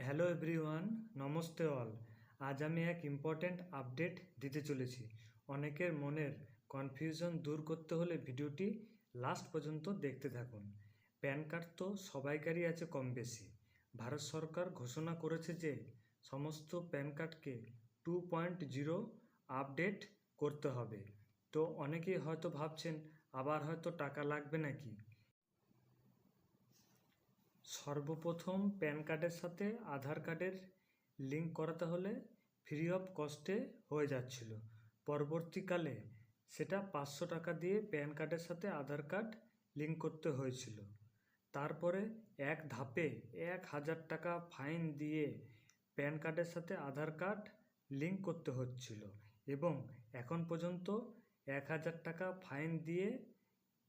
Hello everyone, namaste all. আজ আমি এক ইম্পর্ট্যান্ট আপডেট দিতে চলেছি। অনেকের মনের কনফিউশন দূর করতে হলে ভিডিওটি লাস্ট পর্যন্ত দেখতে থাকুন। প্যান কার্ড তো সবাইকারই আছে কম বেশি। ভারত সরকার ঘোষণা করেছে যে সমস্ত প্যান কার্ডকে 2.0 আপডেট করতে হবে। তো অনেকেই হয়তো ভাবছেন আবার হয়তো টাকা লাগবে নাকি। সর্বপ্রথম প্যান কার্ডের সাথে আধার কার্ডের লিঙ্ক করাতে হলে ফ্রি অফ কস্টে হয়ে যাচ্ছিল। পরবর্তীকালে সেটা 500 টাকা দিয়ে প্যান কার্ডের সাথে আধার কার্ড লিঙ্ক করতে হয়েছিল। তারপরে এক ধাপে 1000 টাকা ফাইন দিয়ে প্যান কার্ডের সাথে আধার কার্ড লিঙ্ক করতে হচ্ছিল এবং এখন পর্যন্ত 1000 টাকা ফাইন দিয়ে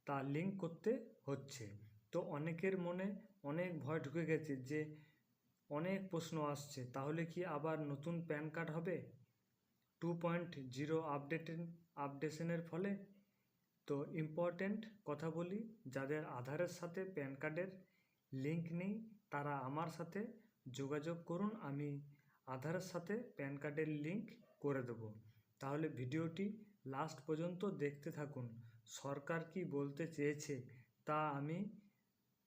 তা লিঙ্ক করতে হচ্ছে। তো অনেকের মনে অনেক ভয় ঢুকে গেছে যে অনেক প্রশ্ন আসছে, তাহলে কি আবার নতুন প্যান কার্ড হবে 2.0 আপডেশনের ফলে? তো ইম্পর্ট্যান্ট কথা বলি, যাদের আধারের সাথে প্যান কার্ডের লিঙ্ক নেই তারা আমার সাথে যোগাযোগ করুন, আমি আধারের সাথে প্যান কার্ডের লিঙ্ক করে দেব। তাহলে ভিডিওটি লাস্ট পর্যন্ত দেখতে থাকুন। সরকার কি বলতে চেয়েছে তা আমি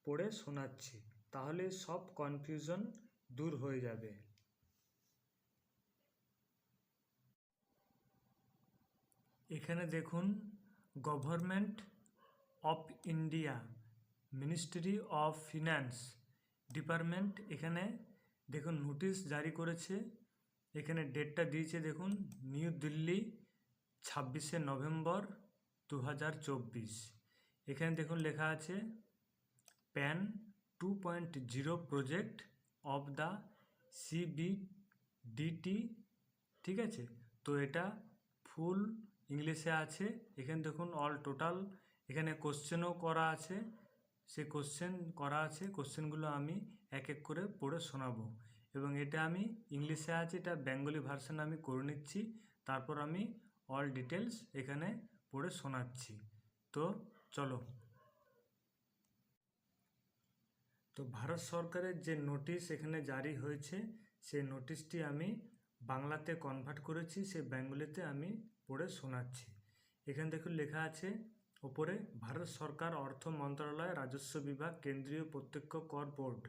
পড়ে শোনাচ্ছি, তাহলে সব কনফিউশন দূর হয়ে যাবে। এখানে দেখুন, government of India, ministry of finance department এখানে দেখুন নোটিশ জারি করেছে। এখানে ডেটটা দিয়েছে দেখুন, নিউ দিল্লি 26শে নভেম্বর 2024। এখানে দেখুন লেখা আছে প্যান 2.0 প্রজেক্ট অফ দ্য সিবিডিটি। ঠিক আছে, তো এটা ফুল ইংলিশে আছে। এখানে দেখুন অল টোটাল এখানে কোশ্চেনও করা আছে, সে কোশ্চেন করা আছে। কোশ্চেনগুলো আমি এক এক করে পড়ে শোনাবো এবং এটা আমি ইংলিশে আছে, এটা বেঙ্গলি ভার্সন আমি করে নিচ্ছি, তারপর আমি অল ডিটেলস এখানে পড়ে শোনাচ্ছি। তো চলো। তো ভারত সরকারের যে নোটিশ এখানে জারি হয়েছে, সেই নোটিশটি আমি বাংলাতে কনভার্ট করেছি, সে বেঙ্গলিতে আমি পড়ে শোনাচ্ছি। এখানে দেখুন লেখা আছে ওপরে, ভারত সরকার অর্থ মন্ত্রণালয়, রাজস্ব বিভাগ, কেন্দ্রীয় প্রত্যক্ষ কর বোর্ড,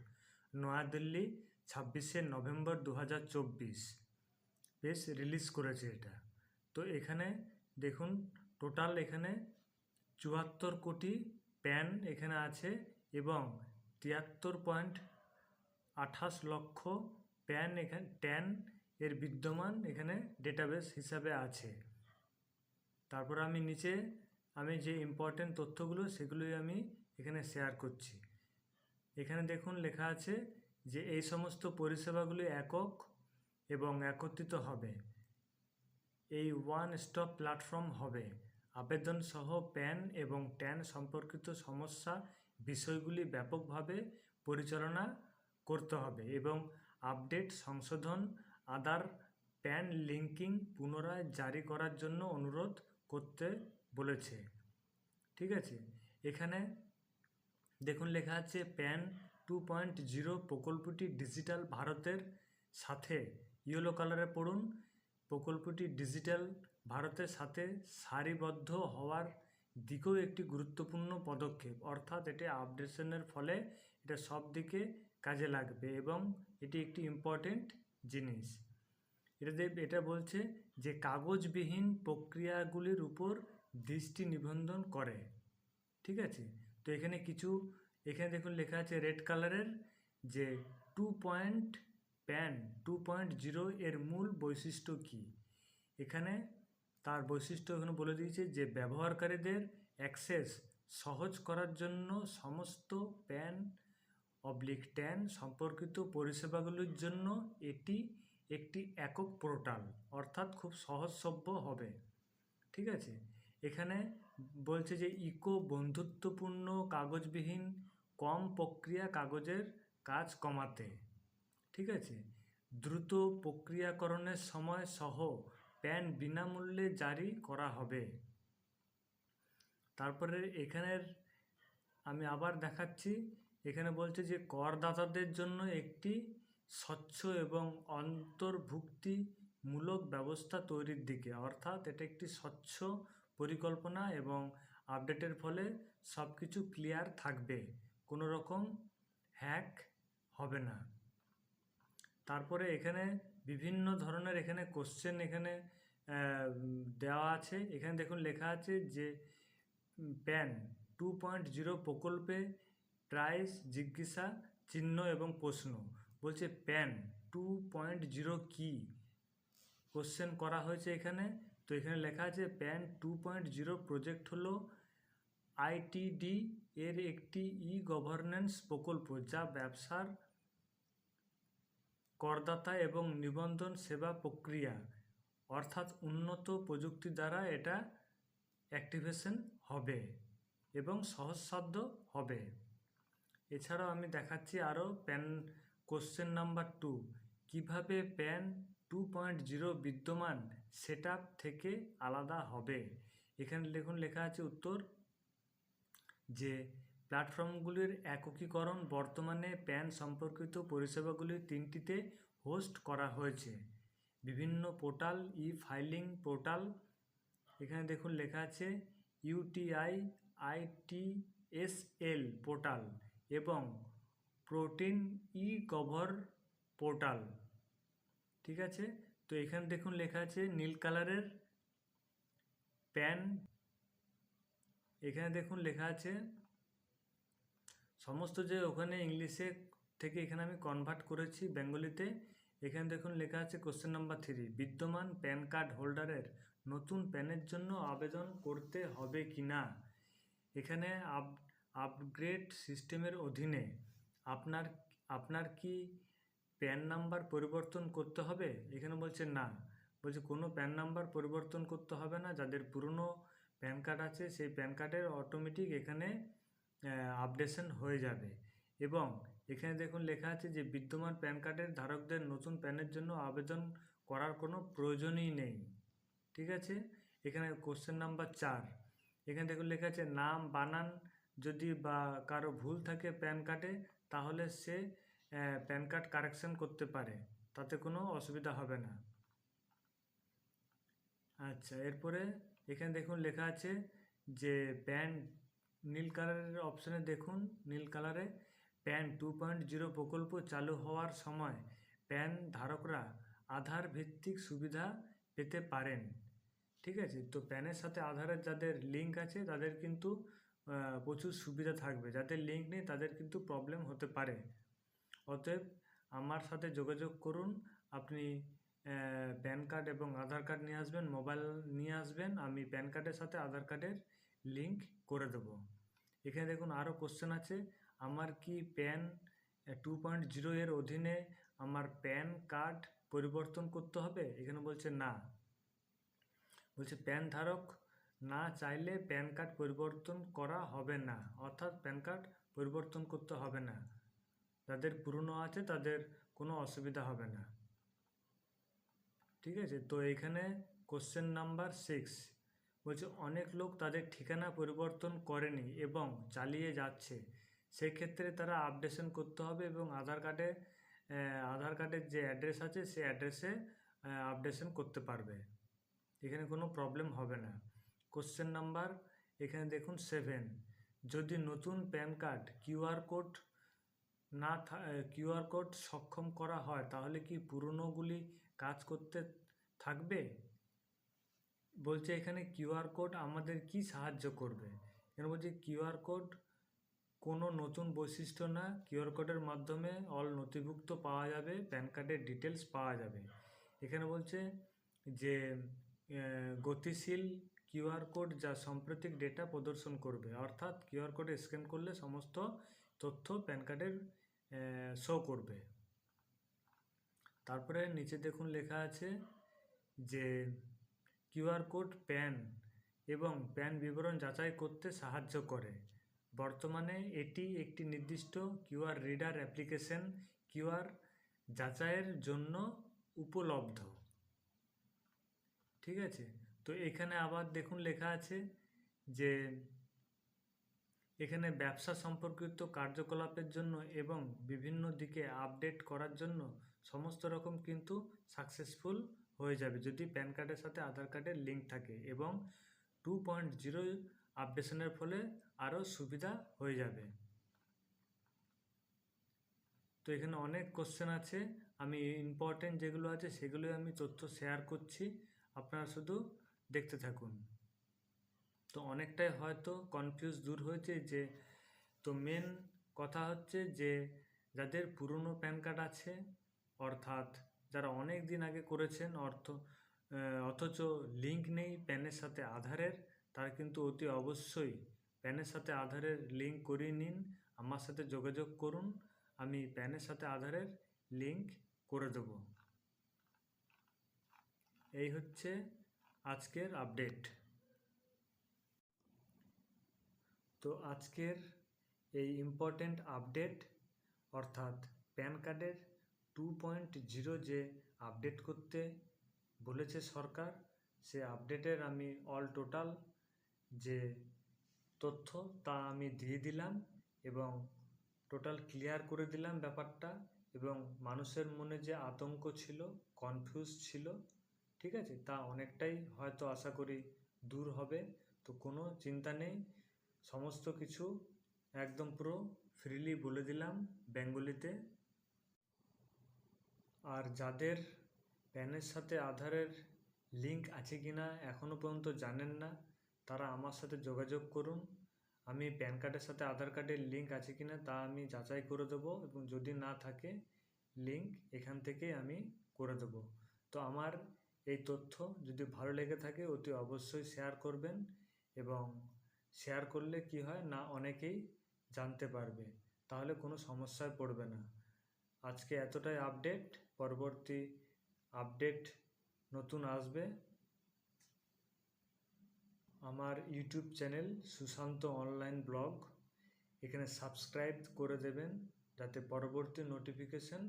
নয়াদিল্লি 26শে নভেম্বর 2024 বেশ রিলিজ করেছে এটা। তো এখানে দেখুন টোটাল এখানে 74 কোটি প্যান এখানে আছে এবং 73.28 লক্ষ প্যান এখানে এর বিদ্যমান এখানে ডেটাবেস হিসাবে আছে। তারপর আমি নিচে আমি যে ইম্পর্টেন্ট তথ্যগুলো সেগুলোই আমি এখানে শেয়ার করছি। এখানে দেখুন লেখা আছে যে এই সমস্ত পরিষেবাগুলি একক এবং একত্রিত হবে, এই ওয়ান স্টপ প্ল্যাটফর্ম হবে। আবেদন সহ প্যান এবং ট্যান সম্পর্কিত সমস্যা বিষয়গুলি ব্যাপকভাবে পরিচালনা করতে হবে এবং আপডেট, সংশোধন, আধার প্যান লিঙ্কিং পুনরায় জারি করার জন্য অনুরোধ করতে বলেছে। ঠিক আছে, এখানে দেখুন লেখা আছে প্যান 2.0 প্রকল্পটি ডিজিটাল ভারতের সাথে, ইয়েলো কালারে পড়ুন, প্রকল্পটি ডিজিটাল ভারতের সাথে সারিবদ্ধ হওয়ার দিকেও একটি গুরুত্বপূর্ণ পদক্ষেপ। অর্থাৎ এটি আপডেশনের ফলে এটা সব দিকে কাজে লাগবে এবং এটি একটি ইম্পর্টেন্ট জিনিস। এটা বলছে যে কাগজবিহীন প্রক্রিয়াগুলির উপর দৃষ্টি নিবন্ধন করে। ঠিক আছে, তো এখানে এখানে দেখুন লেখা আছে রেড কালারের যে প্যান 2.0 এর মূল বৈশিষ্ট্য কী। এখানে তার বৈশিষ্ট্য এখানে বলে দিয়েছে যে ব্যবহারকারীদের অ্যাক্সেস সহজ করার জন্য সমস্ত প্যান ট্যান সম্পর্কিত পরিষেবাগুলির জন্য এটি একটি একক পোর্টাল, অর্থাৎ খুব সহজলভ্য হবে। ঠিক আছে, এখানে বলছে যে ইকো বন্ধুত্বপূর্ণ কাগজবিহীন কম প্রক্রিয়া কাগজের কাজ কমাতে। ঠিক আছে, দ্রুত প্রক্রিয়াকরণের সময় সহ প্যান বিনামূল্যে জারি করা হবে। তারপরে এখানের আমি আবার দেখাচ্ছি, এখানে বলছে যে করদাতাদের জন্য একটি স্বচ্ছ এবং অন্তর্ভুক্তিমূলক ব্যবস্থা তৈরির দিকে, অর্থাৎ এটা একটি স্বচ্ছ পরিকল্পনা এবং আপডেটের ফলে সব কিছু ক্লিয়ার থাকবে, কোনো রকম হ্যাক হবে না। তারপরে এখানে বিভিন্ন ধরনের এখানে কোশ্চেন এখানে দেওয়া আছে। এখানে দেখুন লেখা আছে যে প্যান 2.0 প্রকল্পে প্রাইস জিজ্ঞাসা চিহ্ন এবং প্রশ্ন। বলছে প্যান 2.0 কি, কোশ্চেন করা হয়েছে এখানে। তো এখানে লেখা আছে প্যান 2.0 প্রজেক্ট হলো আইটিডি এর একটি গভর্নেন্স প্রকল্প, যা ব্যবসার করদাতা এবং নিবন্ধন সেবা প্রক্রিয়া অর্থাৎ উন্নত প্রযুক্তি দ্বারা এটা অ্যাক্টিভেশন হবে এবং সহজসাধ্য হবে। এছাড়াও আমি দেখাচ্ছি আরও প্যান কোশ্চেন নাম্বার 2, কীভাবে প্যান 2.0 বিদ্যমান সেটআপ থেকে আলাদা হবে। এখানে দেখুন লেখা আছে উত্তর যে প্ল্যাটফর্মগুলির একীকরণ। বর্তমানে প্যান সম্পর্কিত পরিষেবাগুলি 3টিতে হোস্ট করা হয়েছে, বিভিন্ন পোর্টাল, ফাইলিং পোর্টাল। এখানে দেখুন লেখা আছে ইউটিআই আইটিএসএল পোর্টাল এবং প্রোটিন গভর পোর্টাল। ঠিক আছে, তো এখানে দেখুন লেখা আছে নীল কালারের প্যান। এখানে দেখুন লেখা আছে সমস্ত যে ওখানে ইংলিশে থেকে এখানে আমি কনভার্ট করেছি বেঙ্গলিতে। এখানে দেখুন লেখা আছে কোশ্চেন নাম্বার 3, বিদ্যমান প্যান কার্ড হোল্ডারের নতুন প্যানের জন্য আবেদন করতে হবে কি না। এখানে আপগ্রেড সিস্টেমের অধীনে আপনার কি প্যান নাম্বার পরিবর্তন করতে হবে। এখানে বলছে না, বলছে কোনো প্যান নাম্বার পরিবর্তন করতে হবে না। যাদের পুরনো প্যান কার্ড আছে সেই প্যান কার্ডের অটোমেটিক এখানে আপডেশন হয়ে যাবে। এবং এখানে দেখুন লেখা আছে যে বিদ্যমান প্যান কার্ডের ধারকদের নতুন প্যানের জন্য আবেদন করার কোনো প্রয়োজনই নেই। ঠিক আছে, এখানে কোশ্চেন নাম্বার 4, এখানে দেখুন লেখা আছে নাম বানান যদি বা কারো ভুল থাকে প্যান কার্ডে, তাহলে সে প্যান কার্ড কারেকশন করতে পারে, তাতে কোনো অসুবিধা হবে না। আচ্ছা, এরপরে এখানে দেখুন লেখা আছে যে প্যান নীল কালারের অপশানে দেখুন, নীল কালারে প্যান 2.0 প্রকল্প চালু হওয়ার সময় প্যান ধারকরা আধার ভিত্তিক সুবিধা পেতে পারেন। ঠিক আছে, তো প্যানের সাথে আধারের যাদের লিঙ্ক আছে তাদের কিন্তু প্রচুর সুবিধা থাকবে, যাদের লিঙ্ক নেই তাদের কিন্তু প্রবলেম হতে পারে। অতএব আমার সাথে যোগাযোগ করুন, আপনি প্যান কার্ড এবং আধার কার্ড নিয়ে আসবেন, মোবাইল নিয়ে আসবেন, আমি প্যান কার্ডের সাথে আধার কার্ডের লিঙ্ক করে দেব। এখানে দেখুন আরও কোশ্চেন আছে, আমার কি প্যান 2.0 এর অধীনে আমার প্যান কার্ড পরিবর্তন করতে হবে। এখানে বলছে না, বলছে প্যান ধারক না চাইলে প্যান কার্ড পরিবর্তন করা হবে না, অর্থাৎ প্যান কার্ড পরিবর্তন করতে হবে না। যাদের পুরনো আছে তাদের কোনো অসুবিধা হবে না। ঠিক আছে, তো এখানে কোশ্চেন নাম্বার 6 বলছে অনেক লোক তাদের ঠিকানা পরিবর্তন করেনি এবং চালিয়ে যাচ্ছে, সেক্ষেত্রে তারা আপডেশন করতে হবে এবং আধার কার্ডের যে অ্যাড্রেস আছে সেই অ্যাড্রেসে আপডেশন করতে পারবে, এখানে কোনো প্রবলেম হবে না। কোশ্চেন নাম্বার এখানে দেখুন 7, যদি নতুন প্যান কার্ড কিউআর কোড সক্ষম করা হয় তাহলে কি পুরনোগুলি কাজ করতে থাকবে। বলছে এখানে কিউআর কোড আমাদের কি সাহায্য করবে। এখানে বলছে কিউআর কোড কোনো নতুন বৈশিষ্ট্য না, কিউআর কোডের মাধ্যমে অল নথিভুক্ত পাওয়া যাবে, প্যান কার্ডের ডিটেলস পাওয়া যাবে। এখানে বলছে যে গতিশীল কিউআর কোড যা সাম্প্রতিক ডেটা প্রদর্শন করবে, অর্থাৎ কিউআর কোডে স্ক্যান করলে সমস্ত তথ্য প্যান কার্ডের শো করবে। তারপরে নিচে দেখুন লেখা আছে যে কিউআর কোড প্যান এবং প্যান বিবরণ যাচাই করতে সাহায্য করে। বর্তমানে এটি একটি নির্দিষ্ট কিউআর রিডার অ্যাপ্লিকেশন কিউআর যাচাইয়ের জন্য উপলব্ধ। ঠিক আছে, তো এখানে আবার দেখুন লেখা আছে যে এখানে ব্যবসা সম্পর্কিত কার্যকলাপের জন্য এবং বিভিন্ন দিকে আপডেট করার জন্য সমস্ত রকম কিন্তু সাকসেসফুল হয়ে যাবে যদি প্যান কার্ডের সাথে আধার কার্ডের লিঙ্ক থাকে, এবং 2.0 আপডেশনের ফলে আরও সুবিধা হয়ে যাবে। তো এখানে অনেক কোশ্চেন আছে, আমি ইম্পর্টেন্ট যেগুলো আছে সেগুলোই আমি তথ্য শেয়ার করছি, আপনারা শুধু দেখতে থাকুন। তো অনেকটাই হয়তো কনফিউজ দূর হয়েছে যে, তো মেন কথা হচ্ছে যে যাদের পুরনো প্যান কার্ড আছে, অর্থাৎ যারা অনেক দিন আগে করেছেন অথচ লিঙ্ক নেই প্যানের সাথে আধারের, তারা কিন্তু অতি অবশ্যই প্যানের সাথে আধারের লিঙ্ক করিয়ে নিন, আমার সাথে যোগাযোগ করুন, আমি প্যানের সাথে আধারের লিঙ্ক করে দেব। এই হচ্ছে আজকের আপডেট। তো আজকের এই ইম্পর্টেন্ট আপডেট, অর্থাৎ প্যান কার্ডের 2.0 যে আপডেট করতে বলেছে সরকার, সে আপডেটের আমি অল টোটাল যে তথ্য তা আমি দিয়ে দিলাম এবং টোটাল ক্লিয়ার করে দিলাম ব্যাপারটা, এবং মানুষের মনে যে আতঙ্ক ছিল, কনফিউজ ছিল, ঠিক আছে, তা অনেকটাই হয়তো আশা করি দূর হবে। তো কোনো চিন্তা নেই, সমস্ত কিছু একদম পুরো ফ্রিলি বলে দিলাম বেঙ্গলিতে। আর যাদের প্যানের সাথে আধারের লিঙ্ক আছে কি না এখনও পর্যন্ত জানেন না, তারা আমার সাথে যোগাযোগ করুন, আমি প্যান কার্ডের সাথে আধার কার্ডের লিঙ্ক আছে কি না তা আমি যাচাই করে দেবো, এবং যদি না থাকে লিঙ্ক এখান থেকে আমি করে দেবো। তো আমার এই তথ্য যদি ভালো লেগে থাকে অতি অবশ্যই শেয়ার করবেন, এবং শেয়ার করলে কি হয় না, অনেকেই জানতে পারবে, তাহলে কোনো সমস্যায় পড়বে না। আজকে এতটাই আপডেট, পরবর্তী আপডেট নতুন আসবে। আমার YouTube channel Sushant online blog, এখানে সাবস্ক্রাইব করে দেবেন যাতে পরবর্তী নোটিফিকেশন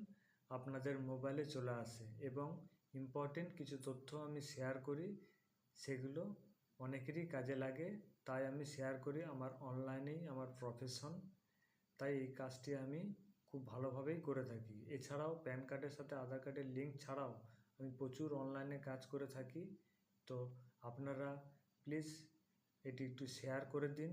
আপনাদের মোবাইলে চলে আসে, এবং ইম্পর্টেন্ট কিছু তথ্য আমি শেয়ার করি, সেগুলো অনেকেরই কাজে লাগে, তাই আমি শেয়ার করি, আমার অনলাইনেই আমার প্রফেশন, তাই এই কাজটি আমি খুব ভালোভাবেই করে থাকি। এছাড়াও প্যান কার্ডের সাথে আধার কার্ডের লিঙ্ক ছাড়াও আমি প্রচুর অনলাইনে কাজ করে থাকি। তো আপনারা প্লিজ এটি একটু শেয়ার করে দিন।